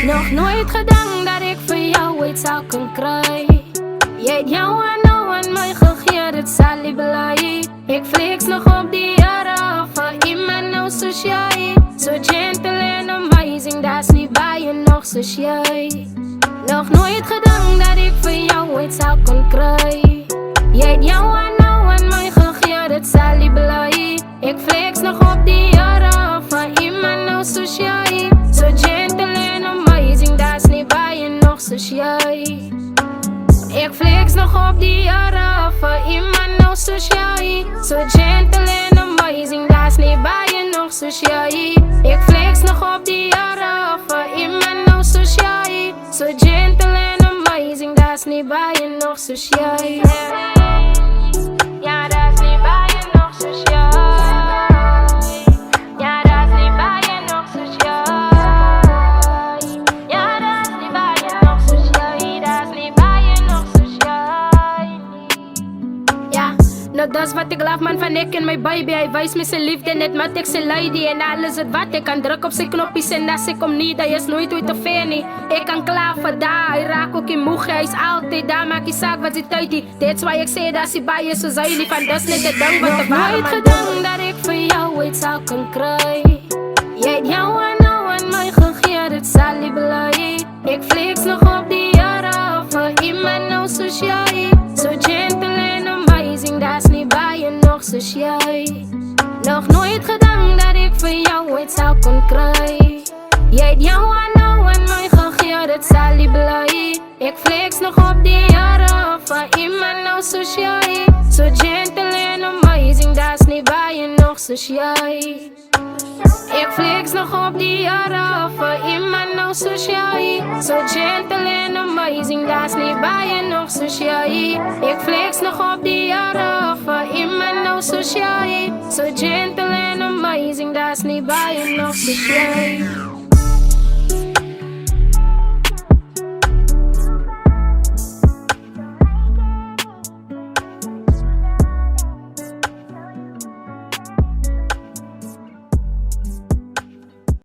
Nog nooit gedacht dat ik van jou iets zou kunnen krijgen. Jij hebt jou aan nou aan mij gegeven, het zal niet blij. Ik flex nog op die jaren van iemand nou zoals jij. Zo gentle en amazing, dat is niet bij je nog zoals jij. Nog nooit gedacht dat ik van jou iets zou kunnen krijgen. Jij hebt jou aan nou aan mij gegeven, het zal niet blij. Ik flex nog op die jaren van iemand nou zoals jij. Zo gentle en amazing, dat is niet bij je nog zoals jij. Ik flex nog op die jaren van iemand nou zoals jij. Zo gentle en amazing, dat is niet bij je nog zoals jij. Ik flex nog op die jaren van iemand nou zoals jij. Zo gentle en amazing, dat is niet bij je nog zoals jij. Ja, dat is niet bij je nog zoals jij. Ja, dat is niet bij je nog zoals jij. Ja, dat is niet bij je nog zoals jij. Dat is niet bij je nog zoals jij. Ja, nou dat is wat ik laat man van ik en mijn baby. Hij wijst me zijn liefde net maar ik zijn lady. En alles het wat ik kan druk op zijn knopjes. En als ik hem niet, hij is nooit ooit te ver niet. Ik kan klaar voor daar, hij raakt ook in moeg. Hij is altijd daar, maak je zaak wat hij tijd die. Dit is waar ik zei dat hij bij je, zo zou je niet van dat is net het ding wat de waarde man gedacht dat ik van jou iets zou kunnen krijgen. Jij hebt jou aan nou aan mij gegeven, het zal niet blij. Ik flex nog op die jaren van iemand nou zoals jij. Zo gentle en amazing, dat is niet bij je nog zoals jij. Nog nooit gedacht dat ik van jou iets zou kunnen krijgen. Jij hebt jou aan nou aan mij gegeven, het zal niet blij. Ik flex nog op die jaren van iemand nou zoals jij. Zo gentle en amazing, dat is niet bij je nog zoals jij. Ik flex nog op die jaren van iemand nou zoals jij. Zo gentle en amazing, dat is niet bij je nog zoals jij. Ik flex nog op die jaren van iemand nou zoals jij. Zo gentle en amazing, dat is niet bij je nog zoals jij.